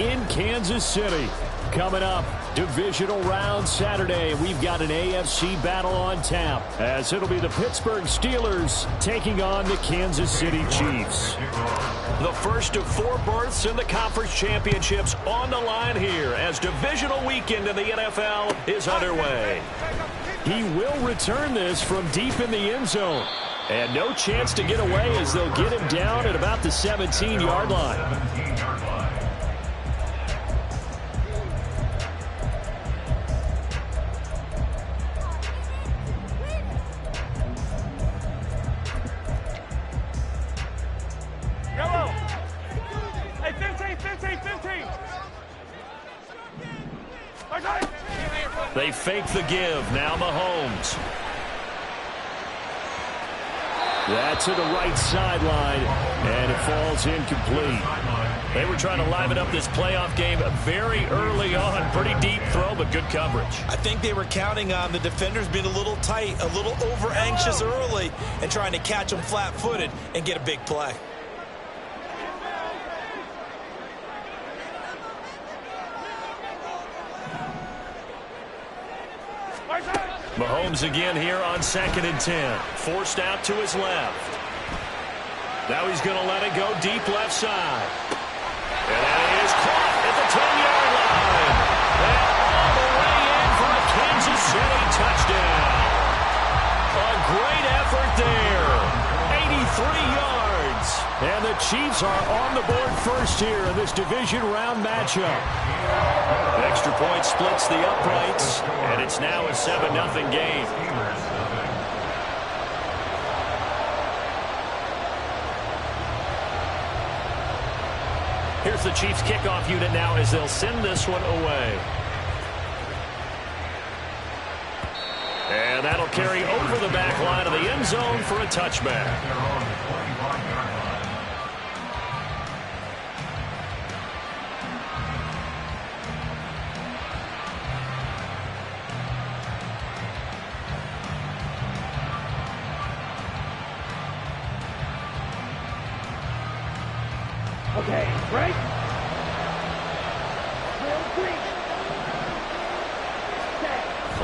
in Kansas City. Coming up, divisional round Saturday. We've got an AFC battle on tap, as it'll be the Pittsburgh Steelers taking on the Kansas City Chiefs. The first of 4 berths in the conference championships on the line here as divisional weekend in the NFL is underway. He will return this from deep in the end zone. And no chance to get away as they'll get him down at about the 17-yard line. They fake the give. Now Mahomes. That's to the right sideline, and it falls incomplete. They were trying to liven up this playoff game very early on. Pretty deep throw, but good coverage. I think they were counting on the defenders being a little tight, a little over-anxious early, and trying to catch them flat-footed and get a big play. Mahomes again here on 2nd and 10. Forced out to his left. Now he's going to let it go deep left side. And that is caught at the 10-yard line. And all the way in for a Kansas City touchdown. A great effort there. 83 yards. And the Chiefs are on the board first here in this division round matchup. Extra point splits the uprights, and it's now a 7-0 game. Here's the Chiefs kickoff unit now as they'll send this one away. And that'll carry over the back line of the end zone for a touchback. Okay, break.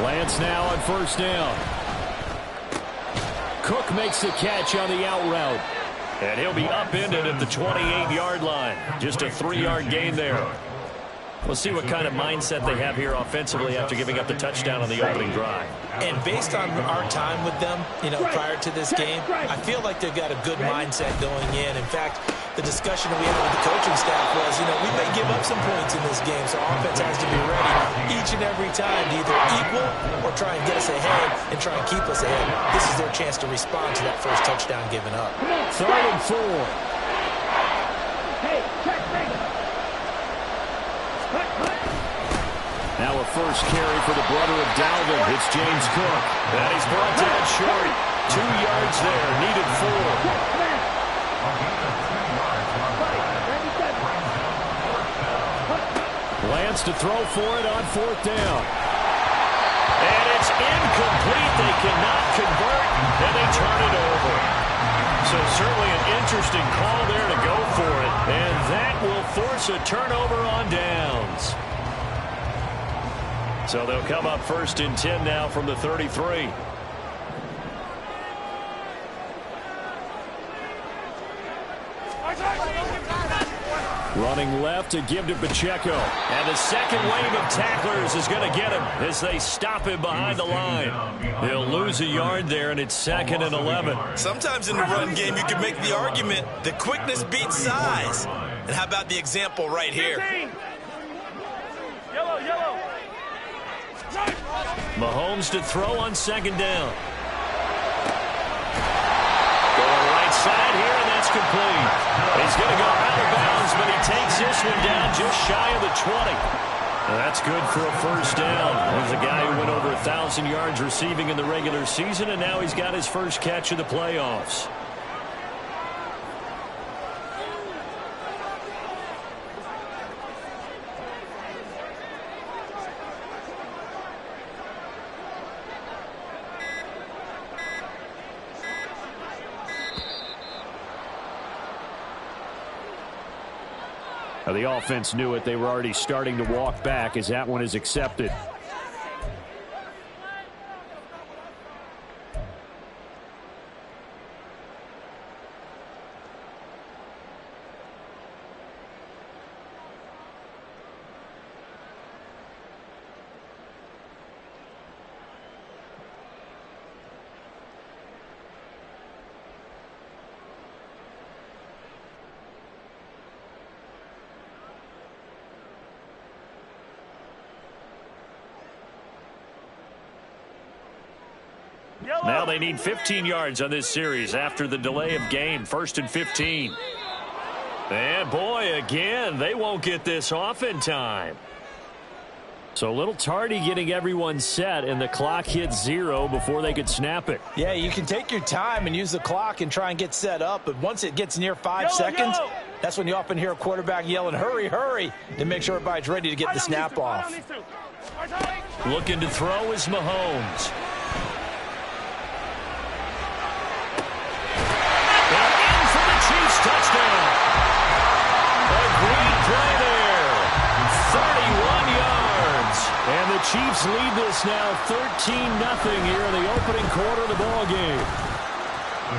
Lance now on first down. Cook makes the catch on the out route. And he'll be upended at the 28-yard line. Just a 3-yard gain there. We'll see what kind of mindset they have here offensively after giving up the touchdown on the opening drive. And based on our time with them, prior to this game, I feel like they've got a good mindset going in. In fact, the discussion that we had with the coaching staff was, we may give up some points in this game, so offense has to be ready each and every time to either equal or try and get us ahead and try and keep us ahead. This is their chance to respond to that first touchdown given up. 3rd and 4. Hey, check, Now a first carry for the brother of Dalvin. It's James Cook. And he's brought down short. 2 yards there. Needed 4. Lance to throw for it on 4th down. And it's incomplete. They cannot convert, and they turn it over. So certainly an interesting call there to go for it. And that will force a turnover on downs. So they'll come up 1st and 10 now from the 33. Running left to give to Pacheco. And the second wave of tacklers is going to get him as they stop him behind the line. They'll lose a yard there, and it's 2nd and 11. Sometimes in the run game, you can make the argument that quickness beats size. And how about the example right here? Yellow. Mahomes to throw on 2nd down. Going right side here, and that's complete. He's going to go out of bounds, but he takes this one down just shy of the 20. That's good for a first down. There's a guy who went over 1,000 yards receiving in the regular season, and now he's got his first catch of the playoffs. The offense knew it. They were already starting to walk back as that one is accepted. Now they need 15 yards on this series after the delay of game. 1st and 15. And boy, again, they won't get this off in time. So a little tardy getting everyone set, and the clock hit 0 before they could snap it. Yeah, you can take your time and use the clock and try and get set up, but once it gets near 5 seconds, that's when you often hear a quarterback yelling, hurry, hurry, to make sure everybody's ready to get the snap off. Looking to throw is Mahomes. Chiefs touchdown. A great play there. 31 yards. And the Chiefs lead this now 13-0 here in the opening quarter of the ball game.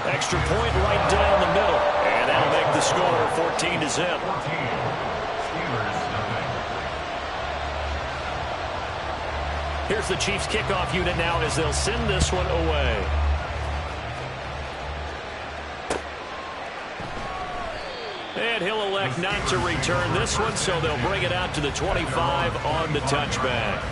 Extra point right down the middle. And that'll make the score 14-0. Here's the Chiefs kickoff unit now as they'll send this one away. And he'll elect not to return this one, so they'll bring it out to the 25 on the touchback.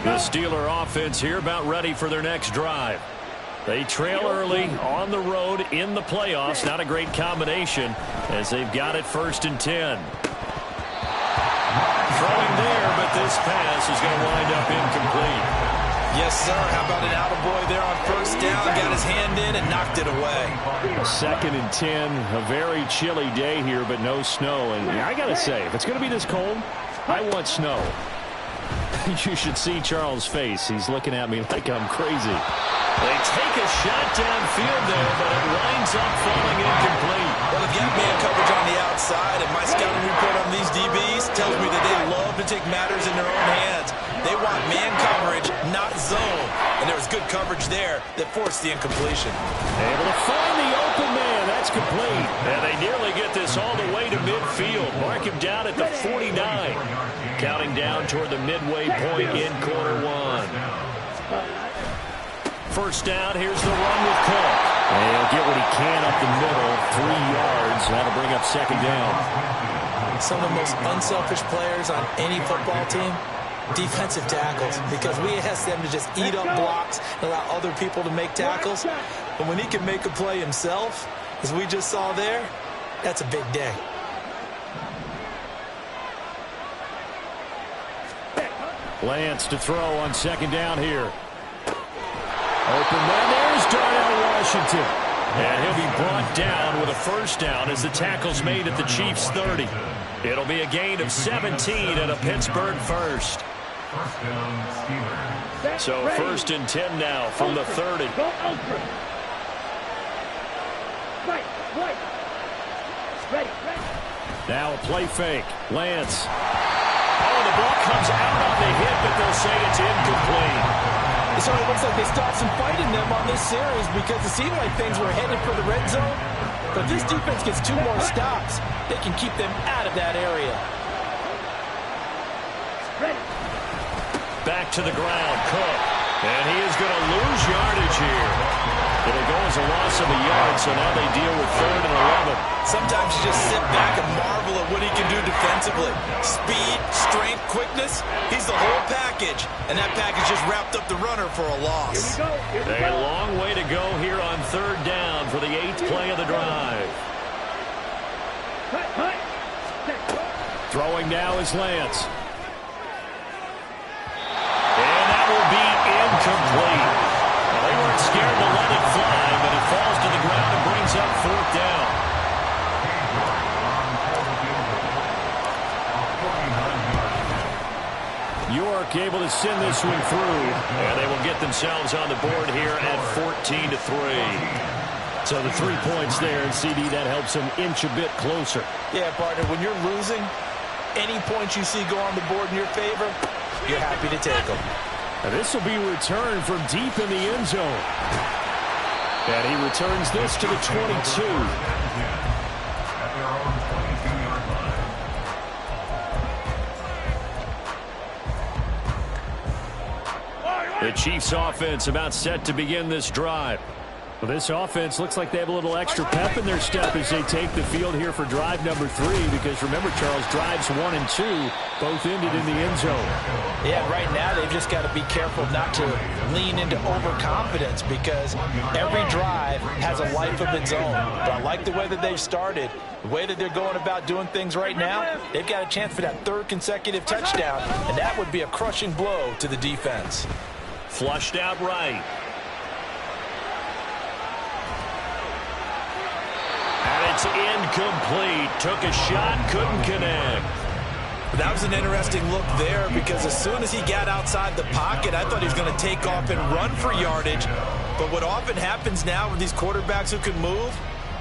The Steeler offense here about ready for their next drive. They trail early on the road in the playoffs. Not a great combination as they've got it 1st and 10. Throwing there, but this pass is going to wind up incomplete. Yes, sir. How about an attaboy there on 1st down? Got his hand in and knocked it away. 2nd and 10. A very chilly day here, but no snow. And I got to say, if it's going to be this cold, I want snow. You should see Charles' face. He's looking at me like I'm crazy. They take a shot downfield there, but it winds up falling incomplete. Well, they've got man coverage on the outside, and my scouting report on these DBs tells me that they love to take matters in their own hands. They want man coverage, not zone. And there was good coverage there that forced the incompletion. Able to find the open man. That's complete. And they nearly get this all the way to midfield. Mark him down at the 49. Counting down toward the midway point in quarter 1. 1st down, here's the run with Cook. And he'll get what he can up the middle, 3 yards. That'll bring up 2nd down. Some of the most unselfish players on any football team, defensive tackles, because we ask them to just eat up blocks and allow other people to make tackles. But when he can make a play himself, as we just saw there, that's a big day. Lance to throw on 2nd down here. Open man, there's Darnell Washington. And he'll be brought down with a 1st down as the tackle's made at the Chiefs' 30. It'll be a gain of 17 and a Pittsburgh 1st. So 1st and 10 now from the 30. Now a play fake. Lance. Oh, the ball comes out on the hit, but they'll say it's incomplete. It certainly looks like they stopped some fight in them on this series because it seemed like things were headed for the red zone. But if this defense gets 2 more stops, they can keep them out of that area. Back to the ground, Cook. And he is going to lose yardage here. It'll go as a loss of a yard, so now they deal with 3rd and 11. Sometimes you just sit back and marvel at what he can do defensively. Speed, strength, quickness, he's the whole package. And that package just wrapped up the runner for a loss. A long way to go here on 3rd down for the 8th play of the drive. Throwing now is Lance. And that will be incomplete. They weren't scared to let it fly, but it falls to the ground and brings up 4th down. York able to send this one through. And they will get themselves on the board here at 14-3. So the 3 points there, and CD, that helps them inch a bit closer. Yeah, partner, when you're losing, any points you see go on the board in your favor, you're happy to take them. And this will be returned from deep in the end zone. And he returns this to the 22. The Chiefs offense about set to begin this drive. Well, this offense looks like they have a little extra pep in their step as they take the field here for drive number 3, because remember, Charles, drives 1 and 2 both ended in the end zone. Yeah, right now they've just got to be careful not to lean into overconfidence, because every drive has a life of its own. But I like the way that they've started, the way that they're going about doing things right now. They've got a chance for that 3rd consecutive touchdown, and that would be a crushing blow to the defense. Flushed out right. And it's incomplete. Took a shot, couldn't connect. That was an interesting look there, because as soon as he got outside the pocket, I thought he was going to take off and run for yardage. But what often happens now with these quarterbacks who can move,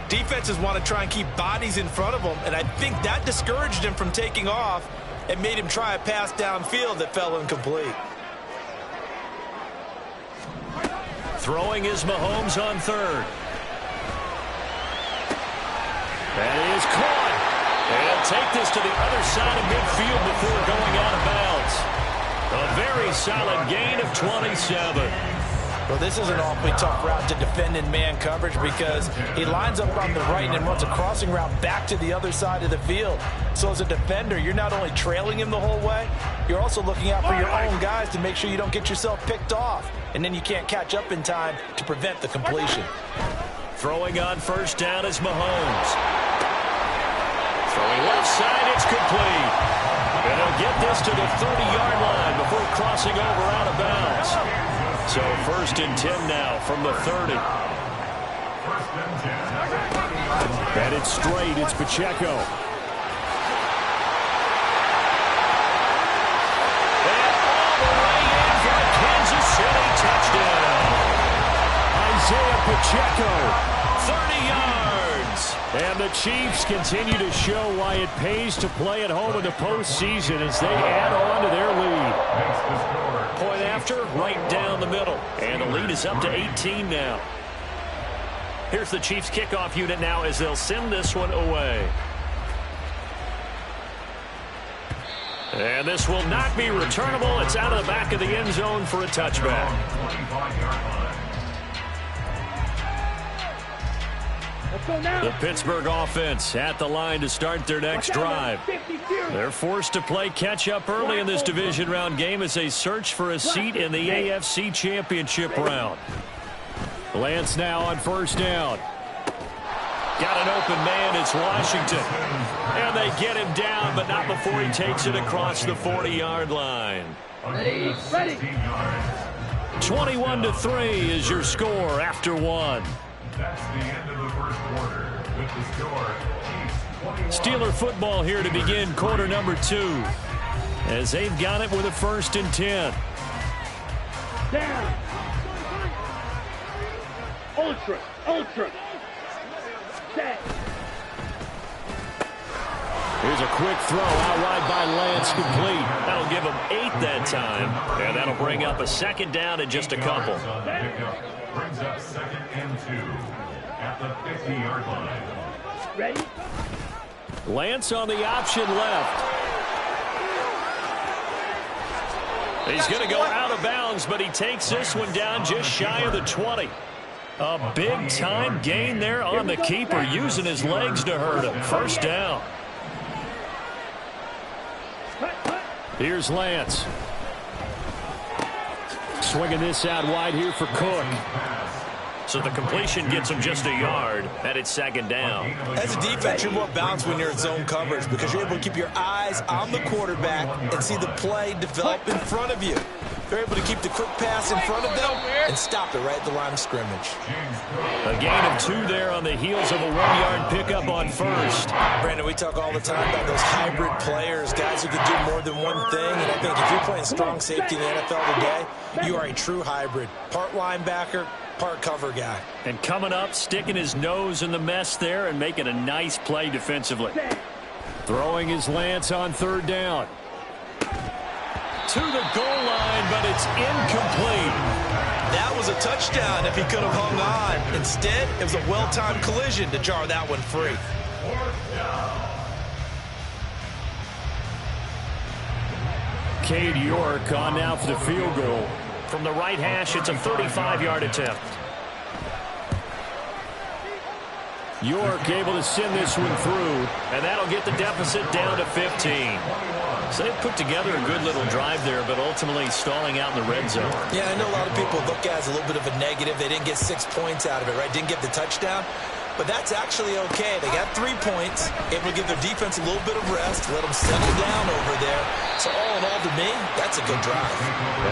defenses want to try and keep bodies in front of them, and I think that discouraged him from taking off and made him try a pass downfield that fell incomplete. Throwing is Mahomes on 3rd. That is caught. And he'll take this to the other side of midfield before going out of bounds. A very solid gain of 27. Well, this is an awfully tough route to defend in man coverage, because he lines up on the right and then runs a crossing route back to the other side of the field. So as a defender, you're not only trailing him the whole way, you're also looking out for your own guys to make sure you don't get yourself picked off. And then you can't catch up in time to prevent the completion. Throwing on 1st down is Mahomes. Throwing left side, it's complete. And he'll get this to the 30-yard line before crossing over out of bounds. So 1st and 10 now from the 30. And it's straight. It's Pacheco. And all the way in for a Kansas City touchdown. Isaiah Pacheco. 30 yards. And the Chiefs continue to show why it pays to play at home in the postseason as they add on to their lead. Point after, right down the middle. And the lead is up to 18 now. Here's the Chiefs kickoff unit now as they'll send this one away. And this will not be returnable. It's out of the back of the end zone for a touchback. The Pittsburgh offense at the line to start their next drive. They're forced to play catch-up early in this division round game as they search for a seat in the AFC Championship round. Lance now on 1st down. Got an open man, it's Washington. And they get him down, but not before he takes it across the 40-yard line. 21-3 is your score after 1. That's the end of the 1st quarter. With the score, Chiefs 20. Steeler football here to begin quarter number 2. As they've got it with a 1st and 10. Down. Ultra. Set. Here's a quick throw out wide by Lance, complete. That'll give him 8 that time. And that'll bring up a 2nd down and just a couple. Brings up 2nd and 2 at the 50-yard line. Ready? Lance on the option left. He's going to go out of bounds, but he takes this one down just shy of the 20. A big-time gain there on the keeper, using his legs to hurt him. 1st down. Here's Lance. Swinging this out wide here for Cook. So the completion gets him just a yard, and it's 2nd down. As a defense, you're more balanced when you're in zone coverage, because you're able to keep your eyes on the quarterback and see the play develop in front of you. They're able to keep the quick pass in front of them and stop it right at the line of scrimmage. A gain of 2 there on the heels of a 1-yard pickup on 1st. Brandon, we talk all the time about those hybrid players, guys who can do more than one thing. And I think if you're playing strong safety in the NFL today, you are a true hybrid. Part linebacker, part cover guy. And coming up, sticking his nose in the mess there and making a nice play defensively. Throwing his lance on third down. To the goal line, but it's incomplete. That was a touchdown if he could have hung on. Instead, it was a well-timed collision to jar that one free. Cade York on now for the field goal. From the right hash, it's a 35-yard attempt. York able to send this one through, and that'll get the deficit down to 15. So they've put together a good little drive there, but ultimately stalling out in the red zone. Yeah, I know a lot of people look at it as a little bit of a negative. They didn't get 6 points out of it, right? Didn't get the touchdown. But that's actually okay. They got 3 points. Able to give their defense a little bit of rest, let them settle down over there. So all in all, to me, that's a good drive.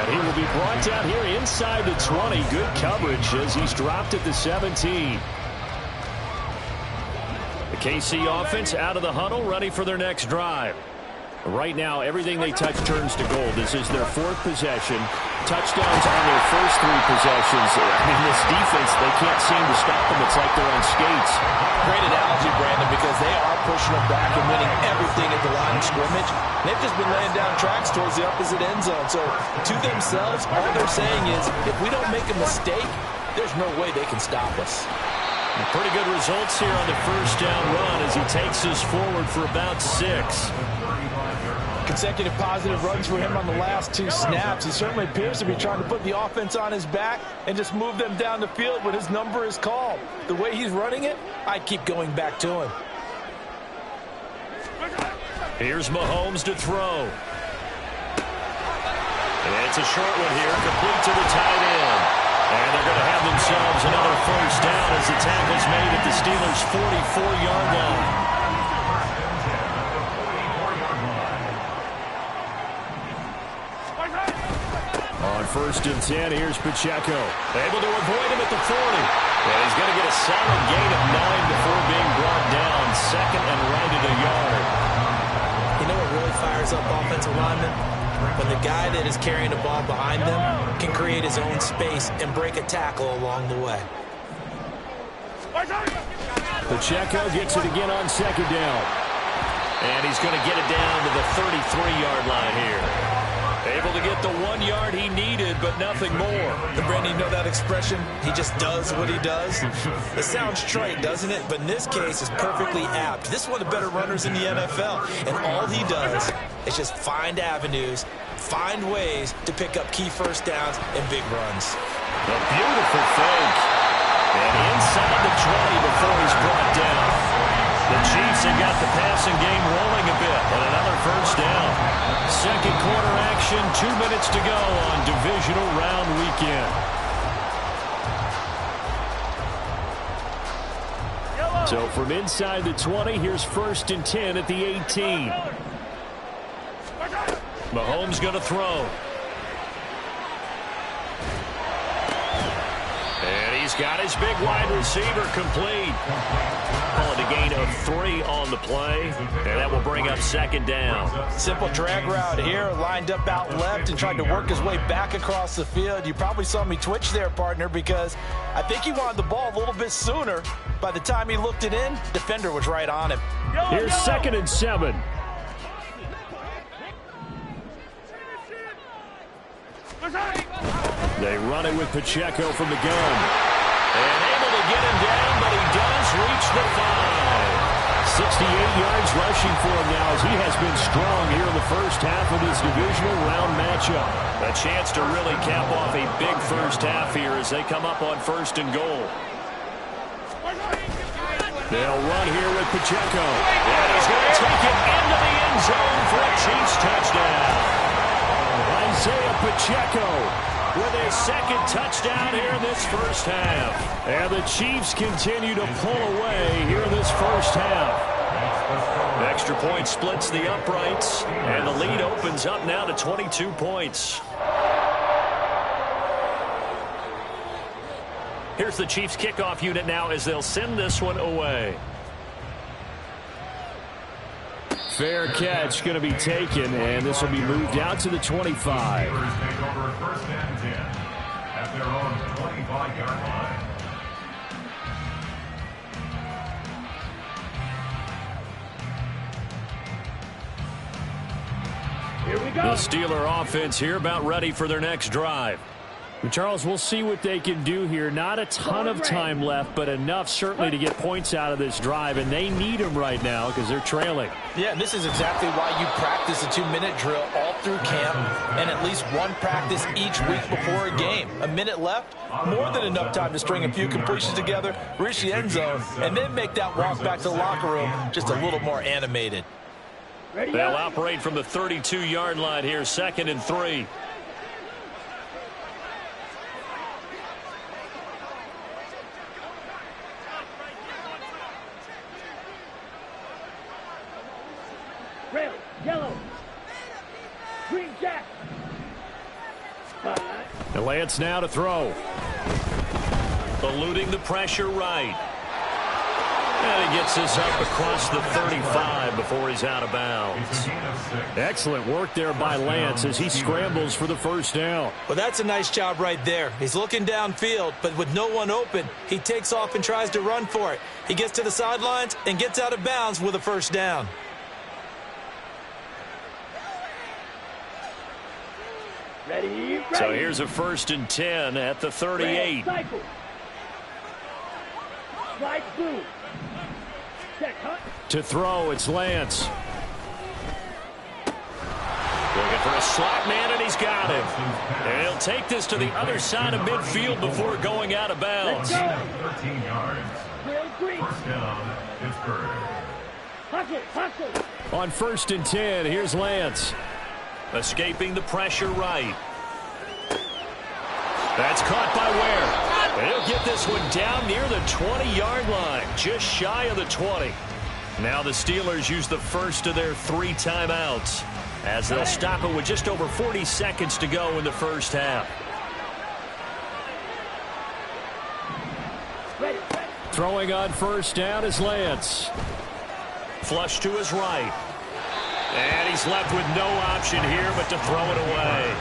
And he will be brought down here inside the 20. Good coverage as he's dropped at the 17. The KC offense out of the huddle, ready for their next drive. Right now, everything they touch turns to gold. This is their 4th possession. Touchdowns on their first 3 possessions. I mean, this defense, they can't seem to stop them. It's like they're on skates. Great analogy, Brandon, because they are pushing them back and winning everything at the line of scrimmage. They've just been laying down tracks towards the opposite end zone. So, to themselves, all they're saying is, if we don't make a mistake, there's no way they can stop us. And pretty good results here on the first down run as he takes us forward for about 6. Consecutive positive runs for him on the last 2 snaps. He certainly appears to be trying to put the offense on his back and just move them down the field when his number is called. The way he's running it, I'd keep going back to him. Here's Mahomes to throw. And it's a short one here, complete to the tight end. And they're going to have themselves another first down as the tackle's made at the Steelers' 44-yard line. On 1st and 10, here's Pacheco. Able to avoid him at the 40. And he's going to get a solid gain of 9 before being brought down. 2nd and right at a yard. You know what really fires up offensive linemen? When the guy that is carrying the ball behind them can create his own space and break a tackle along the way. Pacheco gets it again on 2nd down. And he's going to get it down to the 33-yard line here. Able to get the 1 yard he needed, but nothing more. And Brandon, you know that expression? He just does what he does. It sounds trite, doesn't it? But in this case, it's perfectly apt. This is one of the better runners in the NFL. And all he does is just find avenues, find ways to pick up key first downs and big runs. A beautiful fake. And inside the 20 before he's brought down. The Chiefs have got the passing game rolling a bit, and another first down. 2nd quarter action, 2 minutes to go on divisional round weekend. So from inside the 20, here's 1st and 10 at the 18. Mahomes going to throw. And he's got his big wide receiver complete. Call it a gain of 3 on the play, and that will bring up 2nd down. Simple drag route here, lined up out left and tried to work his way back across the field. You probably saw me twitch there, partner, because I think he wanted the ball a little bit sooner. By the time he looked it in, defender was right on him. Here's 2nd and 7. They run it with Pacheco from the gun. And able to get him down, but he does reach the 5. 68 yards rushing for him now as he has been strong here in the first half of this divisional round matchup. A chance to really cap off a big first half here as they come up on 1st and goal. They'll run here with Pacheco. And he's going to take it into the end zone for a Chiefs touchdown. Isaiah Pacheco with his 2nd touchdown here in this first half. And the Chiefs continue to pull away here in this first half. Extra point splits the uprights, and the lead opens up now to 22 points. Here's the Chiefs kickoff unit now as they'll send this one away. Fair catch going to be taken, and this will be moved out to the 25. Steelers take over 1st and 10 at their own 25-yard line. Here we go. The Steeler offense here about ready for their next drive. Charles, we'll see what they can do here. Not a ton of time left, but enough certainly to get points out of this drive, and they need them right now because they're trailing. Yeah, and this is exactly why you practice a 2-minute drill all through camp and at least one practice each week before a game. A minute left, more than enough time to string a few completions together, reach the end zone, and then make that walk back to the locker room just a little more animated. Ready They'll up. operate from the 32-yard line here, 2nd and 3. Red, yellow, green jack. 5. And Lance now to throw. Eluding the pressure right. And he gets this up across the 35 before he's out of bounds. It's a gain of 6. Excellent work there by Lance as he scrambles for the first down. Well, that's a nice job right there. He's looking downfield, but with no one open, he takes off and tries to run for it. He gets to the sidelines and gets out of bounds with a first down. Ready. So here's a 1st and 10 at the 38. Cycle. Slide through. Check, huh? To throw, it's Lance. Looking for a slot man, and he's got him. And he'll take this to the other side of midfield before going out of bounds. Let's go. 13 yards. Real green. 1st down, Pittsburgh. Hustle, hustle. On 1st and 10, here's Lance. Escaping the pressure right. That's caught by Ware. And he'll get this one down near the 20-yard line, just shy of the 20. Now the Steelers use the first of their 3 timeouts as they'll stop it with just over 40 seconds to go in the first half. Ready, ready. Throwing on 1st down is Lance. Flush to his right. And he's left with no option here but to throw it away.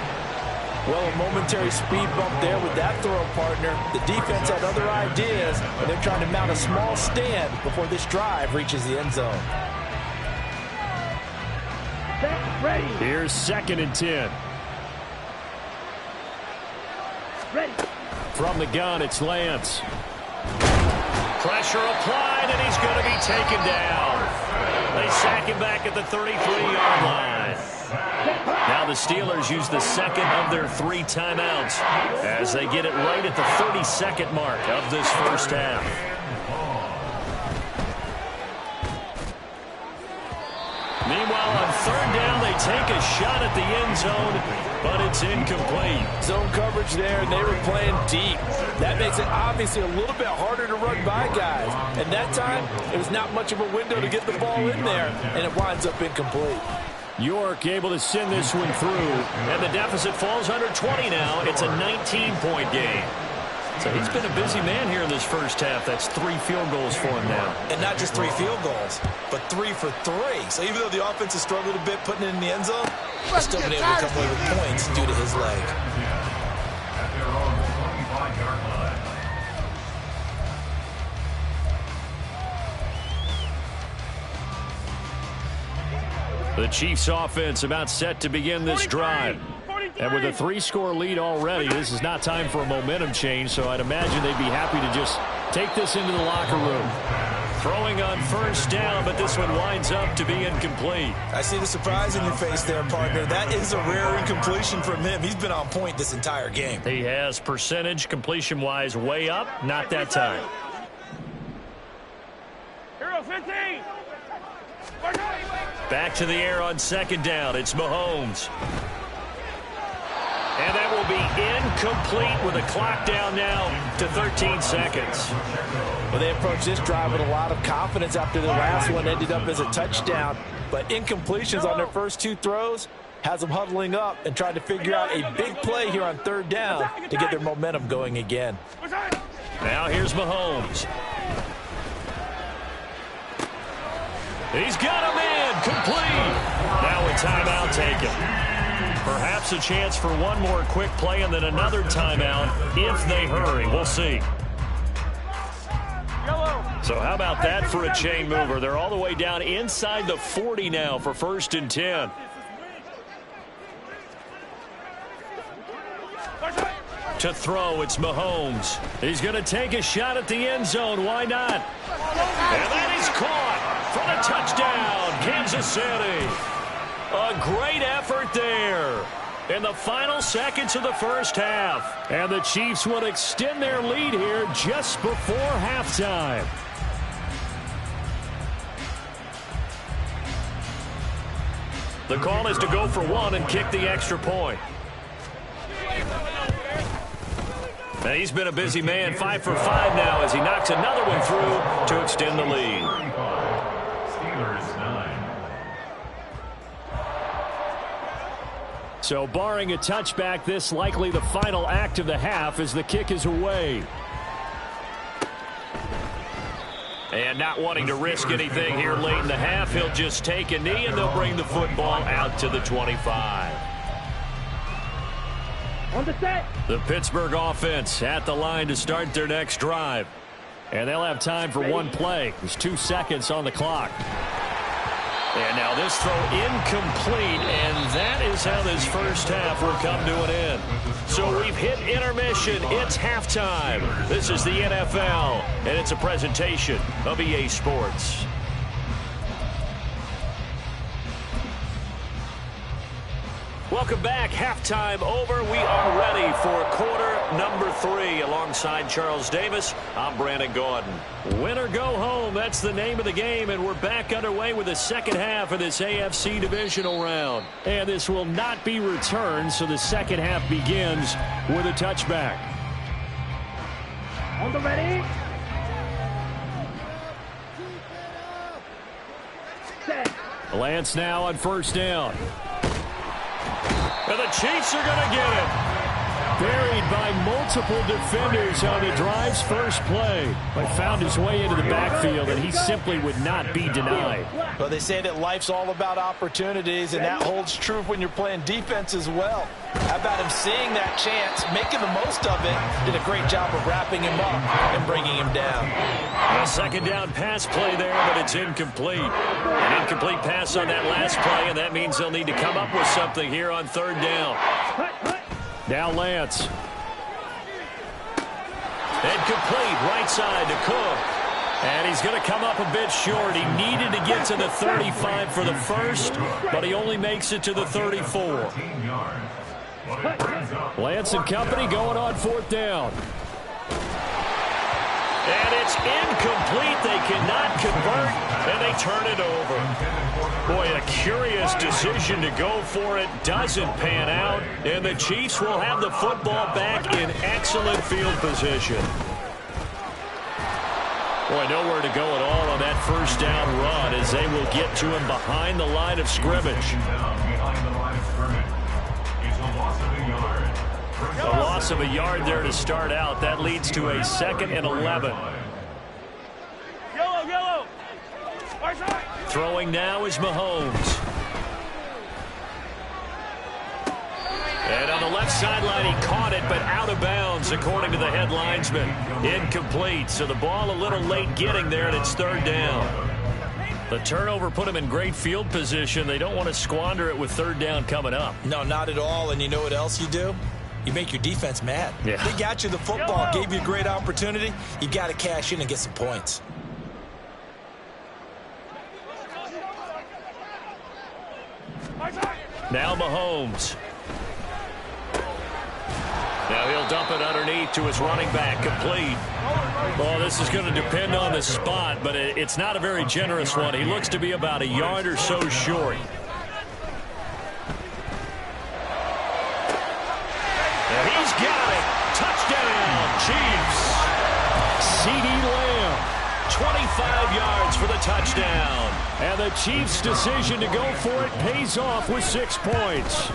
Well, a momentary speed bump there with that throw partner. The defense had other ideas, and they're trying to mount a small stand before this drive reaches the end zone. Set, ready. Here's 2nd and 10. Ready. From the gun, it's Lance. Pressure applied, and he's going to be taken down. They sack him back at the 33-yard line. Now the Steelers use the 2nd of their 3 timeouts as they get it right at the 32nd mark of this first half. Meanwhile, on 3rd down, they take a shot at the end zone, but it's incomplete. Zone coverage there, and they were playing deep. That makes it obviously a little bit harder to run by guys. And that time, it was not much of a window to get the ball in there, and it winds up incomplete. York able to send this one through. And the deficit falls under 20 now. It's a 19-point game. So he's been a busy man here in this first half. That's 3 field goals for him now. And not just 3 field goals, but 3 for 3. So even though the offense has struggled a bit putting it in the end zone, he's still been able to come away with points due to his leg. At their own 25-yard line. The Chiefs offense about set to begin this drive. And with a 3-score lead already, this is not time for a momentum change, so I'd imagine they'd be happy to just take this into the locker room. Throwing on 1st down, but this one winds up to be incomplete. I see the surprise in your face there, partner. That is a rare incompletion from him. He's been on point this entire game. He has percentage completion-wise way up. Not that time. Hero 15. Back to the air on 2nd down. It's Mahomes. And that will be incomplete with the clock down now to 13 seconds. Well, they approached this drive with a lot of confidence after the last one ended up as a touchdown. But incompletions on their first 2 throws has them huddling up and trying to figure out a big play here on 3rd down to get their momentum going again. Now here's Mahomes. He's got him in. Complete. Now a timeout taken. Perhaps a chance for one more quick play and then another timeout if they hurry. We'll see. So how about that for a chain mover? They're all the way down inside the 40 now for 1st and 10. To throw, it's Mahomes. He's going to take a shot at the end zone. Why not? And that is caught for the touchdown, Kansas City. A great effort there in the final seconds of the first half. And the Chiefs will extend their lead here just before halftime. The call is to go for one and kick the extra point. And he's been a busy man, 5 for 5 now as he knocks another one through to extend the lead. Steelers 9. So barring a touchback, this likely the final act of the half as the kick is away. And not wanting to risk anything here late in the half, he'll just take a knee and they'll bring the football out to the 25. On the set. The Pittsburgh offense at the line to start their next drive. And they'll have time for one play. There's 2 seconds on the clock. And now this throw incomplete, and that is how this first half will come to an end. So we've hit intermission. It's halftime. This is the NFL, and it's a presentation of EA Sports. Welcome back. Halftime over. We are ready for quarter number 3. Alongside Charles Davis, I'm Brandon Gaudin. Win or go home, that's the name of the game, and we're back underway with the second half of this AFC divisional round. And this will not be returned, so the second half begins with a touchback. On the ready. Set. Lance now on first down. And the Chiefs are going to get it. Buried by multiple defenders on the drive's first play. But found his way into the backfield, and he simply would not be denied. Well, they say that life's all about opportunities, and that holds true when you're playing defense as well. How about him seeing that chance, making the most of it, did a great job of wrapping him up and bringing him down. A second down pass play there, but it's incomplete. An incomplete pass on that last play, and that means they'll need to come up with something here on third down. Now Lance. Incomplete, right side to Cook. And he's going to come up a bit short. He needed to get to the 35 for the first, but he only makes it to the 34. Lance and company going on fourth down. And it's incomplete. They cannot convert, and they turn it over. Boy, a curious decision to go for it. Doesn't pan out, and the Chiefs will have the football back in excellent field position. Boy, nowhere to go at all on that first down run as they will get to him behind the line of scrimmage. A loss of a yard there to start out. That leads to a 2nd and 11. Yellow. Throwing now is Mahomes. And on the left sideline, he caught it, but out of bounds, according to the head linesman. Incomplete, so the ball a little late getting there, and it's third down. The turnover put him in great field position. They don't want to squander it with third down coming up. No, not at all, and you know what else you do? You make your defense mad. Yeah. They got you the football, gave you a great opportunity. You got to cash in and get some points. Now Mahomes. Now he'll dump it underneath to his running back, complete. Well, this is going to depend on the spot, but it's not a very generous one. He looks to be about a yard or so short. And he's got it. Touchdown, Chiefs. CeeDee Lamb. 25 yards for the touchdown. And the Chiefs' decision to go for it pays off with 6 points.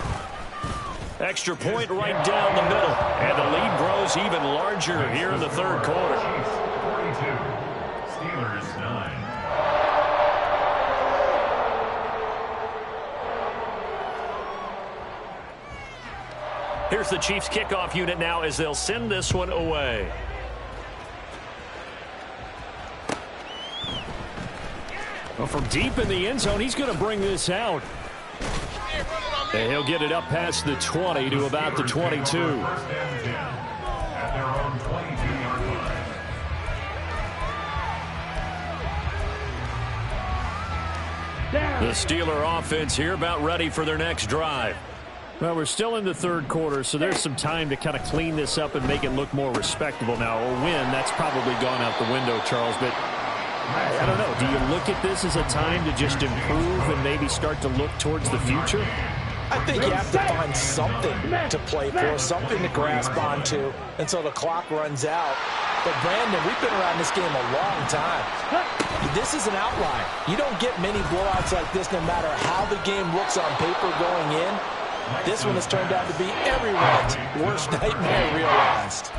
Extra point right down the middle. And the lead grows even larger here in the third quarter. 42, Steelers 9. Here's the Chiefs kickoff unit now as they'll send this one away. Well, from deep in the end zone, he's going to bring this out. And he'll get it up past the 20 to about the 22. First and 10 at their own 22-yard line. Down. The Steeler offense here about ready for their next drive. Well, we're still in the third quarter, so there's some time to kind of clean this up and make it look more respectable now. A win, that's probably gone out the window, Charles, but I don't know. Do you look at this as a time to just improve and maybe start to look towards the future? I think you have to find something to play for, something to grasp onto until the clock runs out. But, Brandon, we've been around this game a long time. This is an outlier. You don't get many blowouts like this no matter how the game looks on paper going in. This one has turned out to be everyone's worst nightmare realized.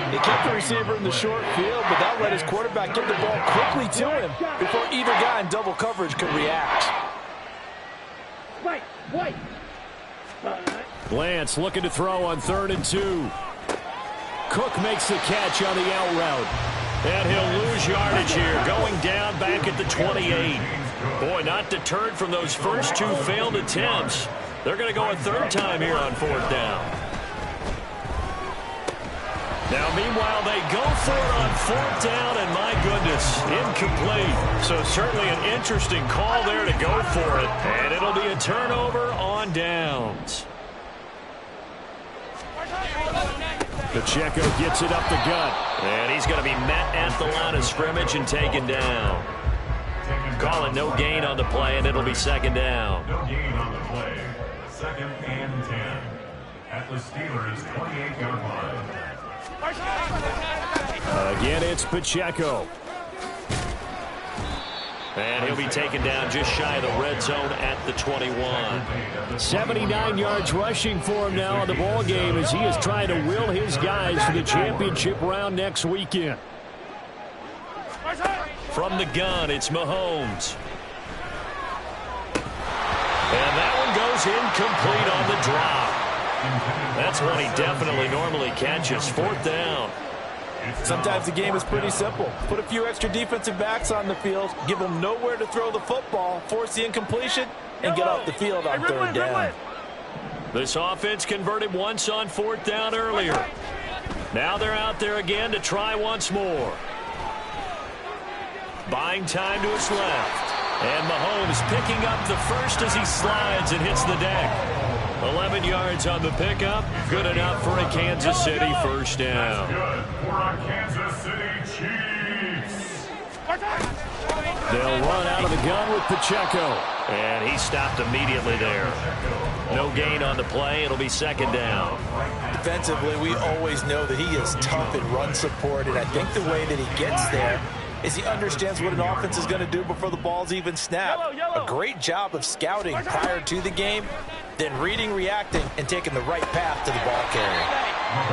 He kept the receiver in the short field, but that let his quarterback get the ball quickly to him before either guy in double coverage could react. Wait. Lance looking to throw on 3rd and 2. Cook makes the catch on the out route. And he'll lose yardage here, going down back at the 28. Boy, not deterred from those first two failed attempts. They're going to go a third time here on 4th down. Now, meanwhile, they go for it on 4th down, and my goodness, incomplete. So certainly an interesting call there to go for it, and it'll be a turnover on downs. Pacheco gets it up the gut. And he's going to be met at the line of scrimmage and taken down. Call it no gain on the play, and it'll be 2nd down. No gain on the play. 2nd and 10 at the Steelers' 28-yard line. Again, it's Pacheco. And he'll be taken down just shy of the red zone at the 21. 79 yards rushing for him now in the ball game as he is trying to will his guys to the championship round next weekend. From the gun, it's Mahomes. And that one goes incomplete on the drop. That's one he definitely normally catches. 4th down. Sometimes the game is pretty simple. Put a few extra defensive backs on the field, give them nowhere to throw the football, force the incompletion, and get off the field on 3rd down. This offense converted once on 4th down earlier. Now they're out there again to try once more. Buying time to his left. And Mahomes picking up the first as he slides and hits the deck. 11 yards on the pickup. Good enough for a Kansas City 1st down. Good for our Kansas City Chiefs. They'll run out of the gun with Pacheco. And he stopped immediately there. No gain on the play. It'll be 2nd down. Defensively, we always know that he is tough in run support, and I think the way that he gets there is he understands what an offense is going to do before the ball's even snapped. A great job of scouting prior to the game, then reading, reacting, and taking the right path to the ball carrier.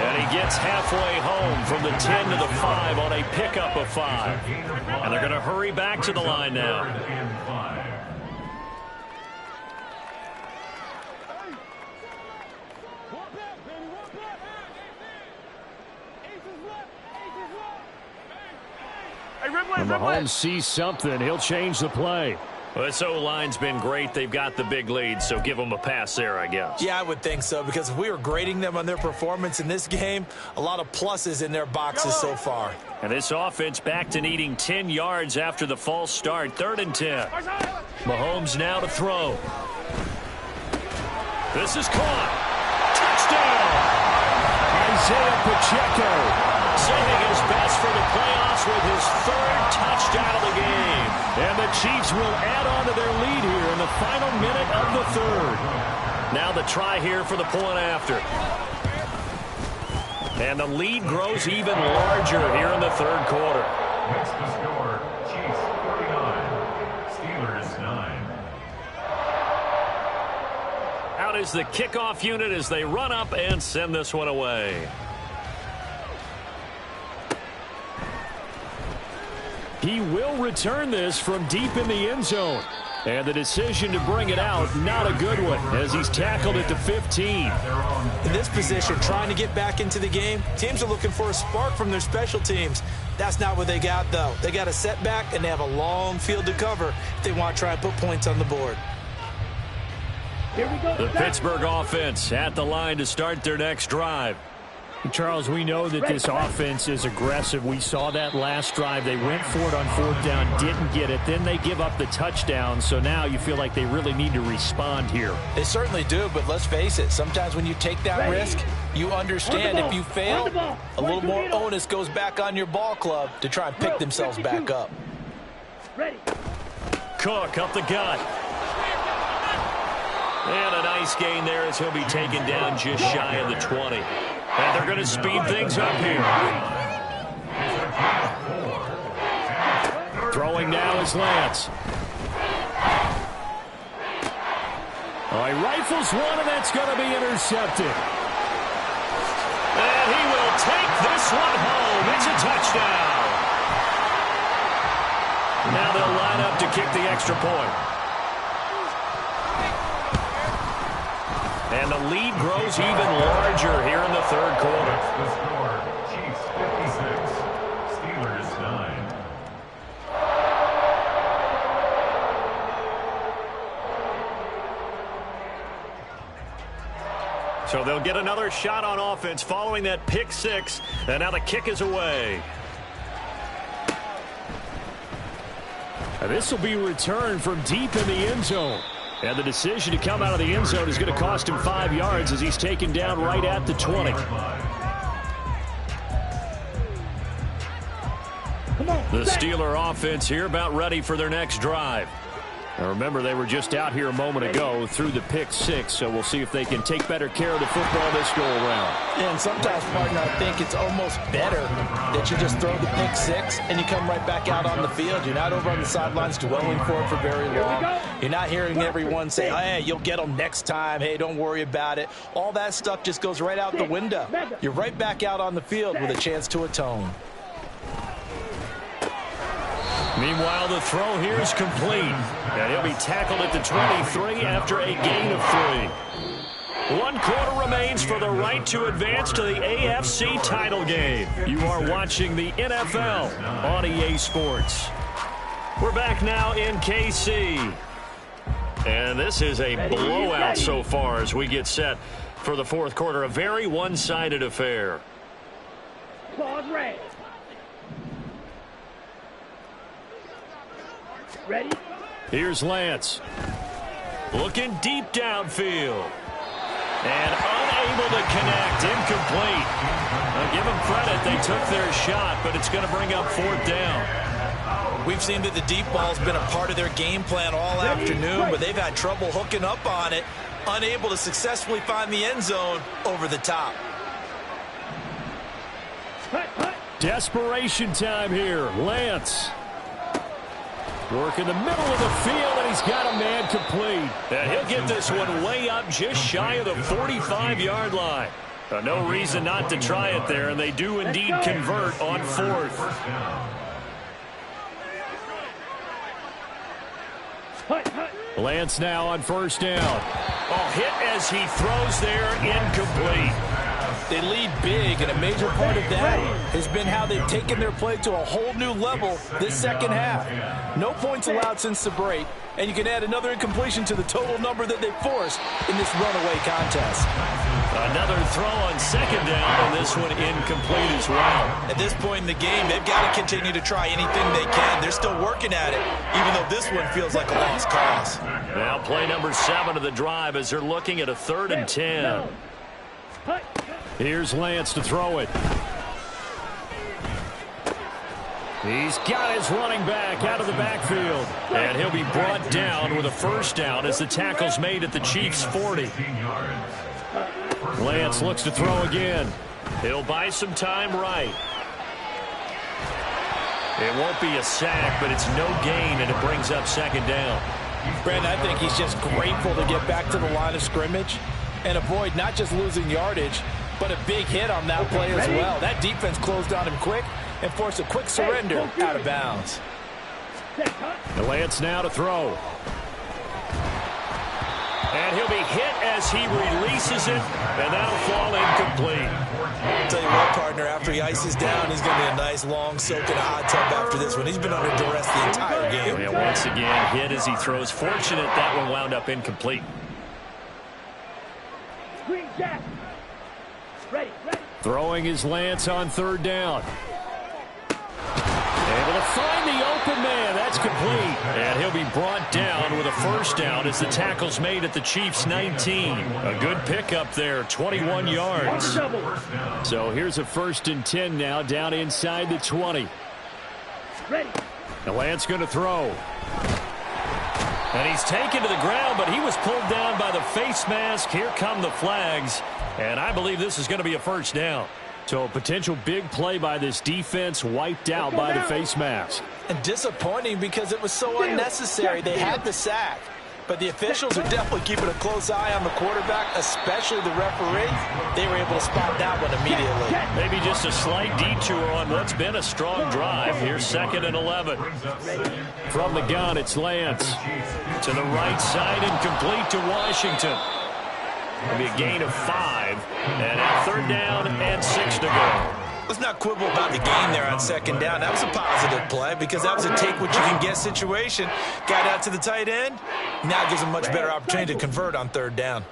And he gets halfway home from the 10 to the 5 on a pickup of 5. And they're going to hurry back to the line now. When Mahomes sees something, he'll change the play. Well, this O-line's been great. They've got the big lead, so give them a pass there, I guess. Yeah, I would think so, because if we were grading them on their performance in this game, a lot of pluses in their boxes so far. And this offense back to needing 10 yards after the false start. 3rd and 10. Mahomes now to throw. This is caught. Touchdown! Isaiah Pacheco. Saving his best for the playoffs with his 3rd touchdown of the game. And the Chiefs will add on to their lead here in the final minute of the 3rd. Now the try here for the point after. And the lead grows even larger here in the 3rd quarter. Makes the score, Chiefs 49, Steelers 9. Out is the kickoff unit as they run up and send this one away. He will return this from deep in the end zone. And the decision to bring it out, not a good one, as he's tackled at the 15. In this position, trying to get back into the game, teams are looking for a spark from their special teams. That's not what they got, though. They got a setback, and they have a long field to cover if they want to try and put points on the board. Here we go. The Pittsburgh offense at the line to start their next drive. Charles, we know that this offense is aggressive. We saw that last drive. They went for it on 4th down, didn't get it. Then they give up the touchdown. So now you feel like they really need to respond here. They certainly do, but let's face it. Sometimes when you take that risk, you understand if you fail, a little more onus goes back on your ball club to try and pick themselves back up. Ready. Cook up the gut. And a nice gain there as he'll be taken down just shy of the 20. And they're going to speed things up here. Throwing now is Lance. Oh, he rifles one, and that's going to be intercepted. And he will take this one home. It's a touchdown. Now they'll line up to kick the extra point. And the lead grows even larger here in the third quarter. The score, Chiefs 56, Steelers 9. So they'll get another shot on offense following that pick six. And now the kick is away. This will be returned from deep in the end zone. And the decision to come out of the end zone is going to cost him 5 yards as he's taken down right at the 20. The Steeler offense here about ready for their next drive. Now remember, they were just out here a moment ago through the pick six, so we'll see if they can take better care of the football this go-around. And sometimes, partner, I think it's almost better that you just throw the pick six and you come right back out on the field. You're not over on the sidelines dwelling for it for very long. You're not hearing everyone say, hey, you'll get them next time. Hey, don't worry about it. All that stuff just goes right out the window. You're right back out on the field with a chance to atone. Meanwhile, the throw here is complete. And he'll be tackled at the 23 after a gain of 3. 1 quarter remains for the right to advance to the AFC title game. You are watching the NFL on EA Sports. We're back now in KC. And this is a blowout so far as we get set for the fourth quarter. A very one-sided affair. Claws red. Ready? Here's Lance. Looking deep downfield. And unable to connect. Incomplete. I'll give them credit. They took their shot, but it's going to bring up 4th down. We've seen that the deep ball's been a part of their game plan all afternoon, but they've had trouble hooking up on it, unable to successfully find the end zone over the top. Desperation time here. Lance. Work in the middle of the field, and he's got a man complete. And he'll get this one way up just shy of the 45-yard line. No reason not to try it there, and they do indeed convert on 4th. Lance now on 1st down. Oh, hit as he throws there, incomplete. They lead big, and a major part of that has been how they've taken their play to a whole new level this second half. No points allowed since the break, and you can add another incompletion to the total number that they've forced in this runaway contest. Another throw on 2nd down, and this one incomplete as well. At this point in the game, they've got to continue to try anything they can. They're still working at it, even though this one feels like a lost cause. Now play number 7 of the drive as they're looking at a 3rd and 10. Here's Lance to throw it. He's got his running back out of the backfield. And he'll be brought down with a 1st down as the tackle's made at the Chiefs' 40. Lance looks to throw again. He'll buy some time right. It won't be a sack, but it's no gain, and it brings up 2nd down. Brandon, I think he's just grateful to get back to the line of scrimmage and avoid not just losing yardage, but a big hit on that play as well. That defense closed on him quick and forced a quick surrender out of bounds. Lance now to throw. And he'll be hit as he releases it, and that'll fall incomplete. I'll tell you what, partner, after he ices down, he's going to be a nice, long soak in a hot tub after this one. He's been under duress the entire game. Yeah, once again, hit as he throws. Fortunate that one wound up incomplete. Green Jack. Ready. Throwing his Lance on third down. Able to find the open man. That's complete. And he'll be brought down with a first down as the tackle's made at the Chiefs' 19. A good pickup there, 21 yards. So here's a 1st and 10 now, down inside the 20. Ready. The Lance going to throw. And he's taken to the ground, but he was pulled down by the face mask. Here come the flags. And I believe this is going to be a first down. So a potential big play by this defense wiped out by the face mask. And disappointing because it was so unnecessary. They had the sack. But the officials are definitely keeping a close eye on the quarterback, especially the referee. They were able to spot that one immediately. Maybe just a slight detour on what's been a strong drive. Here's 2nd and 11. From the gun, it's Lance. To the right side and complete to Washington. It'll be a gain of 5. And now 3rd down and 6 to go. Let's not quibble about the game there on 2nd down. That was a positive play because that was a take-what-you-can-get situation. Got out to the tight end. Now gives him a much better opportunity to convert on 3rd down.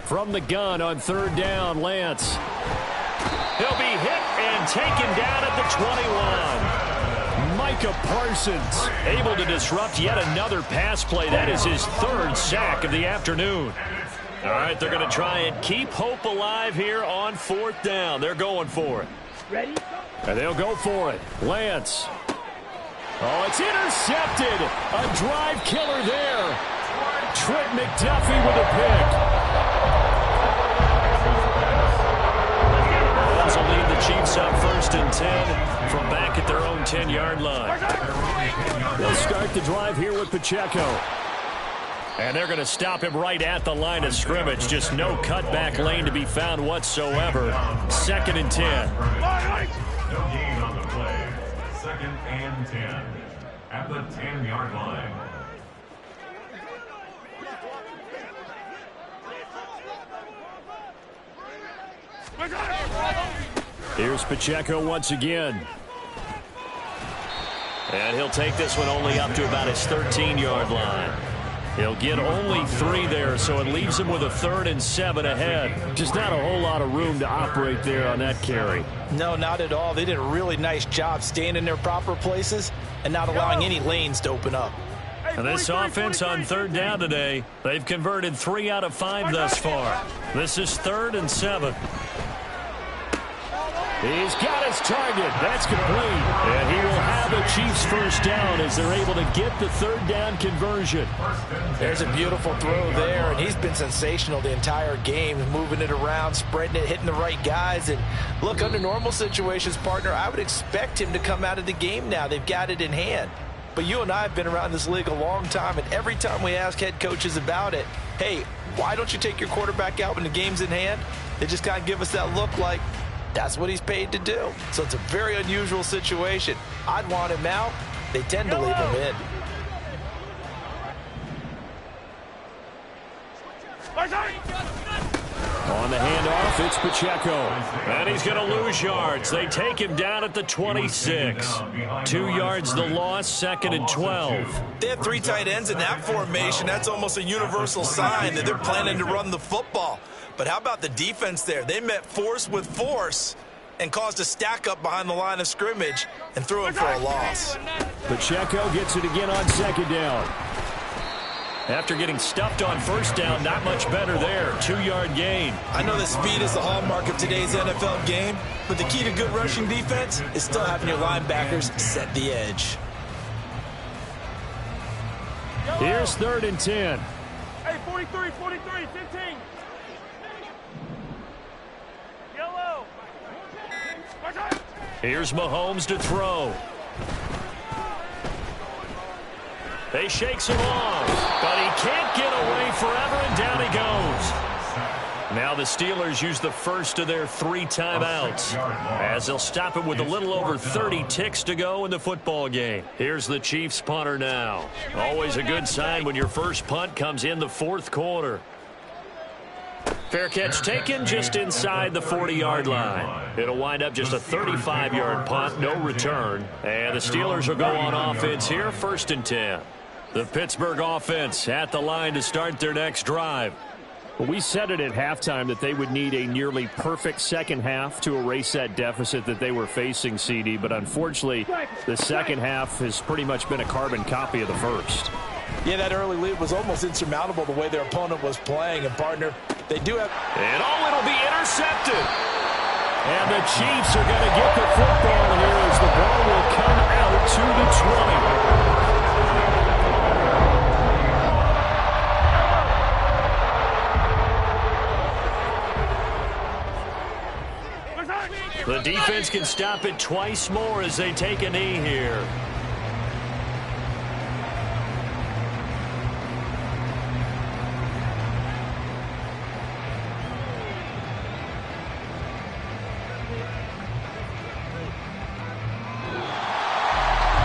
From the gun on 3rd down, Lance. He'll be hit and taken down at the 21. Micah Parsons able to disrupt yet another pass play. That is his 3rd sack of the afternoon. All right, they're going to try and keep hope alive here on 4th down. They're going for it. Ready? And they'll go for it. Lance. Oh, it's intercepted. A drive killer there. Trent McDuffie with a pick. Rams will lead the Chiefs up 1st and 10 from back at their own 10-yard line. They'll start the drive here with Pacheco. And they're going to stop him right at the line of scrimmage. Just no cutback lane to be found whatsoever. 2nd and 10. No gain on the play. 2nd and 10 at the 10-yard line. Here's Pacheco once again. And he'll take this one only up to about his 13-yard line. He'll get only 3 there, so it leaves him with a 3rd and 7 ahead. Just not a whole lot of room to operate there on that carry. No, not at all. They did a really nice job staying in their proper places and not allowing any lanes to open up. And this offense on 3rd down today, they've converted 3 out of 5 thus far. This is 3rd and 7. He's got his target. That's complete. And he will have a Chiefs first down as they're able to get the 3rd down conversion. There's a beautiful throw there, and he's been sensational the entire game, moving it around, spreading it, hitting the right guys. And look, under normal situations, partner, I would expect him to come out of the game now. They've got it in hand. But you and I have been around this league a long time, and every time we ask head coaches about it, hey, why don't you take your quarterback out when the game's in hand? They just kind of give us that look like, that's what he's paid to do. So it's a very unusual situation. I'd want him out. They tend to leave him in. On the handoff, it's Pacheco. And he's going to lose yards. They take him down at the 26. 2 yards the loss, 2nd and 12. They have 3 tight ends in that formation. That's almost a universal sign that they're planning to run the football. But how about the defense there? They met force with force and caused a stack up behind the line of scrimmage and threw it for a loss. Pacheco gets it again on 2nd down. After getting stuffed on 1st down, not much better there. 2-yard gain. I know that speed is the hallmark of today's NFL game, but the key to good rushing defense is still having your linebackers set the edge. Here's 3rd and 10. Hey, 43, 15. Yellow. Here's Mahomes to throw. They shakes him off, but he can't get away forever, and down he goes. Now the Steelers use the first of their 3 timeouts as they'll stop it with a little over 30 ticks to go in the football game. Here's the Chiefs punter now. Always a good sign when your first punt comes in the 4th quarter. Fair catch taken just inside the 40-yard line. It'll wind up just a 35-yard punt, no return. And the Steelers will go on offense here, 1st and 10. The Pittsburgh offense at the line to start their next drive. Well, we said it at halftime that they would need a nearly perfect second half to erase that deficit that they were facing, CD. But unfortunately, the second half has pretty much been a carbon copy of the first. Yeah, that early lead was almost insurmountable the way their opponent was playing. And, partner, they do have... And it'll be intercepted. And the Chiefs are going to get the football here as the ball will come out to the 20. The defense can stop it twice more as they take a knee here.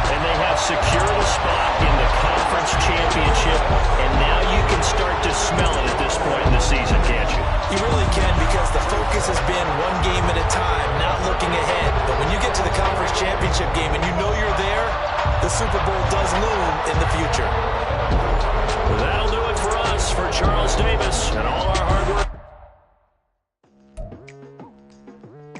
And they have secured a spot in the conference championship, and now you can start to smell it at this point in the season, can't you? You really can, because the focus has been one game at a time, not looking ahead. But when you get to the conference championship game and you know you're there, the Super Bowl does loom in the future. That'll do it for us. For Charles Davis and all our hard work.